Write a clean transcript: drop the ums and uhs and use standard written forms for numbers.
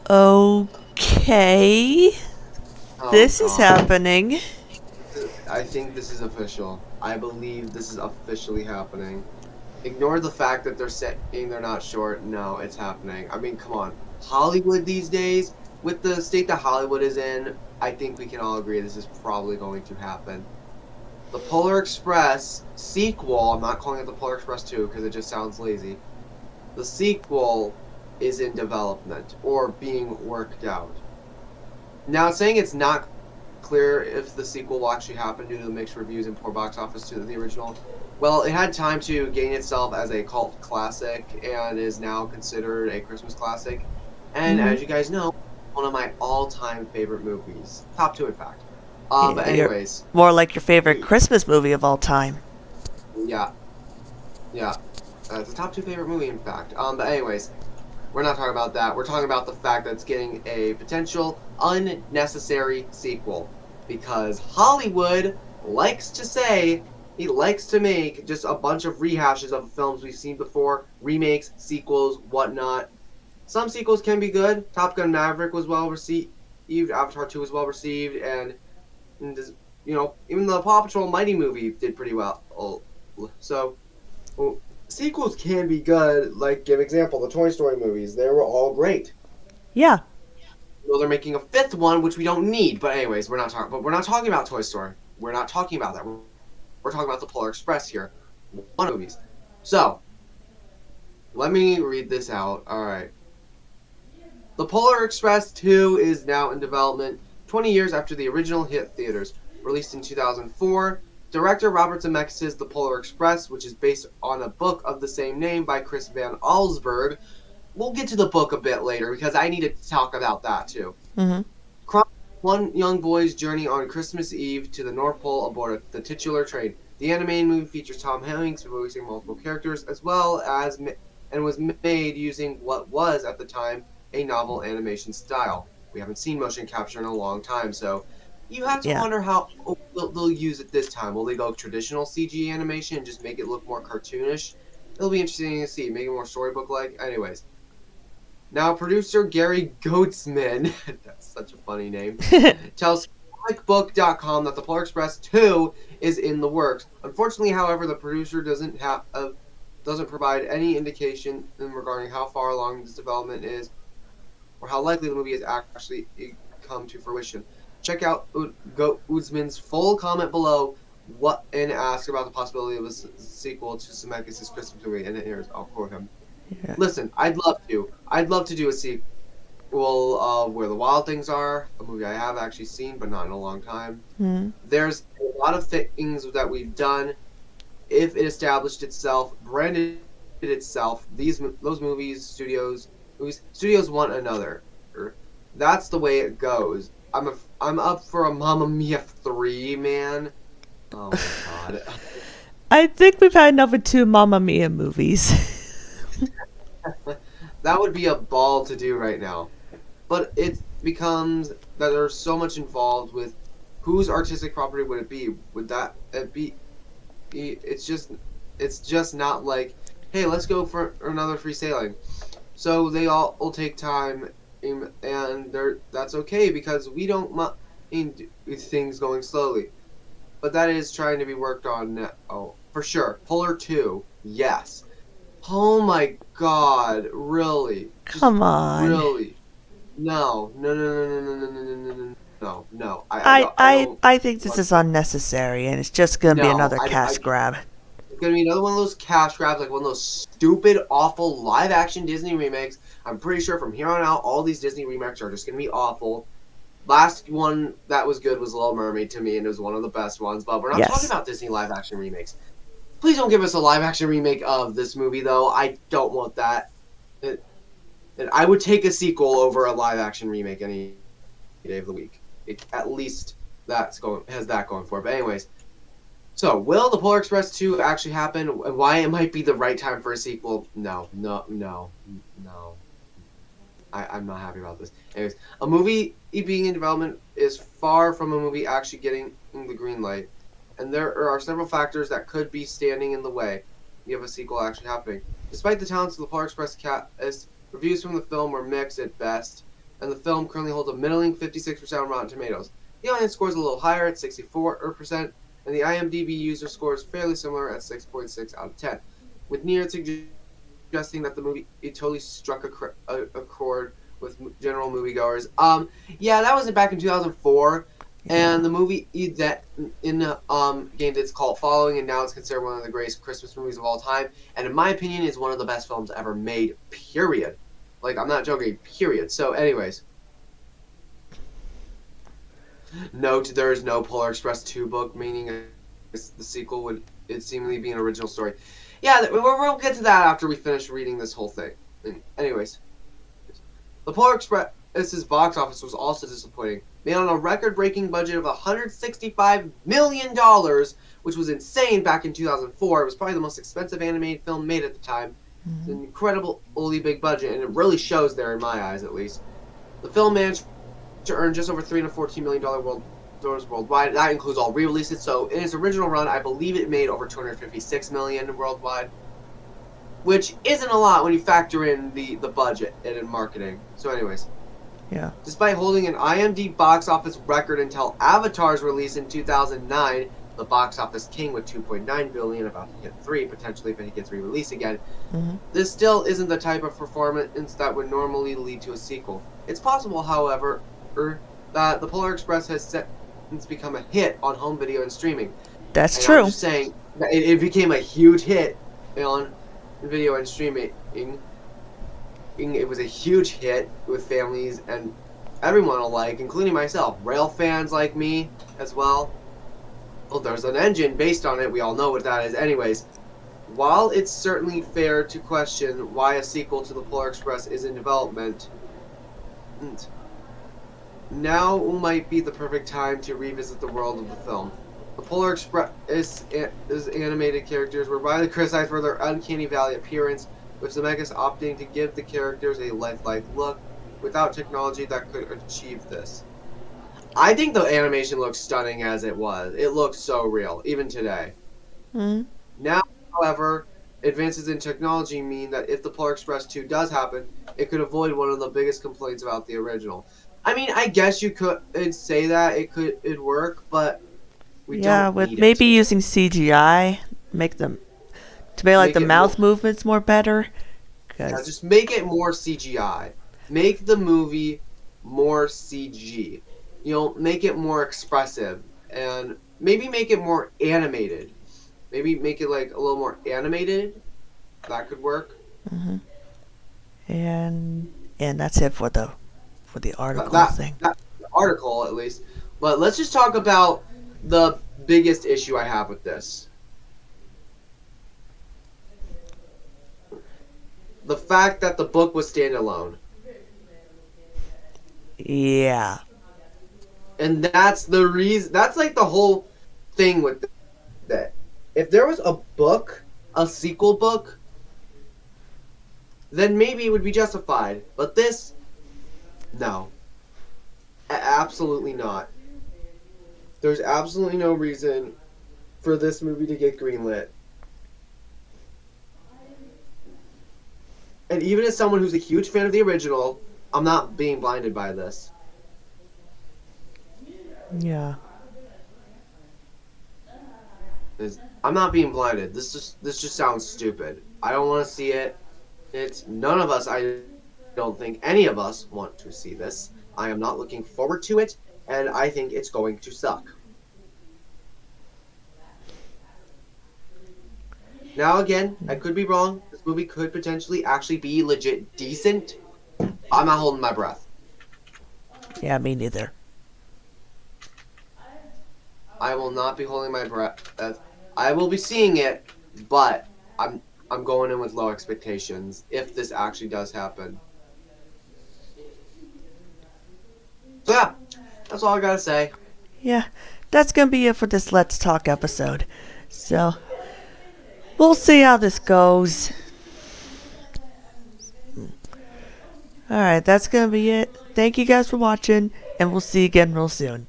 Okay. Oh This is God. happening. I think this is official. I believe this is officially happening. Ignore the fact that they're saying they're not sure. No, it's happening. I mean, come on. Hollywood these days, with the state that Hollywood is in, I think we can all agree this is probably going to happen. The Polar Express sequel, I'm not calling it the Polar Express 2 because it just sounds lazy. The sequel is in development or being worked out. Now, it's saying it's not clear if the sequel will actually happen due to the mixed reviews and poor box office to the original. Well, it had time to gain itself as a cult classic and is now considered a Christmas classic. And Hmm. as you guys know, one of my all-time favorite movies. Top two, in fact. But Yeah, you're anyways, more like your favorite you, Christmas movie of all time. yeah, yeah. It's a top two favorite movie, in fact. But anyways, we're not talking about that. We're talking about the fact that it's getting a potential unnecessary sequel because Hollywood likes to say he likes to make just a bunch of rehashes of films we've seen before, remakes, sequels, whatnot. Some sequels can be good. Top Gun Maverick was well received. Avatar 2 was well received, and even the Paw Patrol Mighty movie did pretty well. So well, sequels can be good. Like, give example, the Toy Story movies. They were all great. Yeah. Well, they're making a fifth one, which we don't need. But anyways, we're not talking. But we're not talking about Toy Story. We're not talking about that. We're talking about the Polar Express here. One of the movies. So let me read this out. All right. The Polar Express 2 is now in development 20 years after the original hit theaters. Released in 2004, director Robert Zemeckis' The Polar Express, which is based on a book of the same name by Chris Van Allsburg. We'll get to the book a bit later because I need to talk about that too. Hmm. Chronicles one young boy's journey on Christmas Eve to the North Pole aboard the titular train. The animated movie features Tom Hanks voicing multiple characters, as well as and was made using what was at the time a novel animation style. We haven't seen motion capture in a long time, so you have to Yeah. wonder how they'll use it this time. Will they go traditional CG animation and just make it look more cartoonish? It'll be interesting to see, make it more storybook-like. Anyways, now, producer Gary Goatsman, that's such a funny name, tells comicbook.com that the Polar Express 2 is in the works. Unfortunately, however, the producer doesn't provide any indication regarding how far along this development is or how likely the movie is actually come to fruition. Check out Goatsman's full comment below what and ask about the possibility of a sequel to Zemeckis' Christmas movie, and here's I'll quote him. Yeah. Listen, I'd love to. I'd love to do a sequel of Where the Wild Things Are, a movie I have actually seen, but not in a long time. Hmm. There's a lot of things that we've done. If it established itself, branded itself, those studios want another. That's the way it goes. I'm up for a Mamma Mia 3, man. Oh my god. I think we've had enough of two Mamma Mia movies. That would be a ball to do right now. But it becomes that there's so much involved with whose artistic property would it be? Would that it be? It's just not like, hey, let's go for another free sailing. So they all will take time, and that's okay because we don't mind things going slowly. But that is trying to be worked on now. Oh, for sure. Polar 2, yes. Oh my god, really? Just Come on. really? No, no, no, no, no, no, no, no, no, no, no, no. I I I don't I think this want is to. unnecessary, and it's just gonna be No, another cash grab. it's gonna be another one of those cash grabs, like one of those stupid, awful live-action Disney remakes. I'm pretty sure from here on out, all these Disney remakes are just gonna be awful. Last one that was good was Little Mermaid to me, and it was one of the best ones. But we're not talking Yes. about Disney live-action remakes. Please don't give us a live-action remake of this movie, though. I don't want that. It, and I would take a sequel over a live-action remake any day of the week. At least has that going for it. But anyways, so will the Polar Express 2 actually happen? And why it might be the right time for a sequel? No, no, no, no. I'm not happy about this. Anyways, a movie being in development is far from a movie actually getting the green light, and there are several factors that could be standing in the way of a sequel actually happening. Despite the talents of the Polar Express cast, reviews from the film were mixed at best. and the film currently holds a middling 56% on Rotten Tomatoes. The audience scores a little higher at 64%, and the IMDb user score is fairly similar at 6.6 out of 10, with Near suggesting that the movie it totally struck a chord with general moviegoers. Yeah, that was back in 2004, Yeah. and the movie that gained its cult following, and now it's considered one of the greatest Christmas movies of all time. And in my opinion, is one of the best films ever made. Period. Like, I'm not joking. Period. So, anyways, note there is no Polar Express 2 book, meaning the sequel would it seemingly be an original story. Yeah, we'll get to that after we finish reading this whole thing. Anyways, the Polar Express's box office was also disappointing. Made on a record-breaking budget of $165 million, which was insane back in 2004. It was probably the most expensive animated film made at the time. It's an incredibly big budget, and it really shows there in my eyes, at least. The film managed to earn just over $314 million worldwide. That includes all re-releases. So in its original run, I believe it made over $256 million worldwide, which isn't a lot when you factor in the budget and in marketing. So anyways, Yeah. despite holding an IMDb box office record until Avatar's release in 2009, the box office king with $2.9 billion, about to hit 3 potentially if it gets re-released again. This still isn't the type of performance that would normally lead to a sequel. It's possible, however, that the Polar Express has since become a hit on home video and streaming. That's And true. I'm just saying that it became a huge hit on video and streaming. It was a huge hit with families and everyone alike, including myself. Rail fans like me as well. Well, there's an engine based on it. We all know what that is. Anyways, while it's certainly fair to question why a sequel to the Polar Express is in development, now might be the perfect time to revisit the world of the film. The Polar Express is animated characters were widely criticized for their uncanny valley appearance, with Zemeckis opting to give the characters a lifelike look without technology that could achieve this. I think the animation looks stunning as it was. It looks so real, even today. Now, however, advances in technology mean that if the Polar Express 2 does happen, it could avoid one of the biggest complaints about the original. I mean, I guess you could say that it'd work, but we don't with need maybe it. using CGI, make them to make like Make the it mouth movements more better. Yeah, 'Cause- just make it more CGI. Make the movie more CG. You know, make it more expressive, and maybe make it more animated. Maybe make it like a little more animated. That could work. and that's it for the article thing. That article at least. But let's just talk about the biggest issue I have with this. The fact that the book was standalone. Yeah. And that's the reason. That's like the whole thing with that. If there was a book, a sequel book, then maybe it would be justified. But this, no. Absolutely not. There's absolutely no reason for this movie to get greenlit. And even as someone who's a huge fan of the original, I'm not being blinded by this. Yeah. I'm not being blinded. This just sounds stupid. I don't want to see it. It's none of us. I don't think any of us want to see this. I am not looking forward to it, and I think it's going to suck. Now again, I could be wrong. This movie could potentially actually be legit decent. I'm not holding my breath. Yeah, me neither. I will not be holding my breath. I will be seeing it, but I'm going in with low expectations if this actually does happen. So yeah, that's all I gotta say. Yeah, that's gonna be it for this Let's Talk episode. So we'll see how this goes. Alright, that's gonna be it. Thank you guys for watching, and we'll see you again real soon.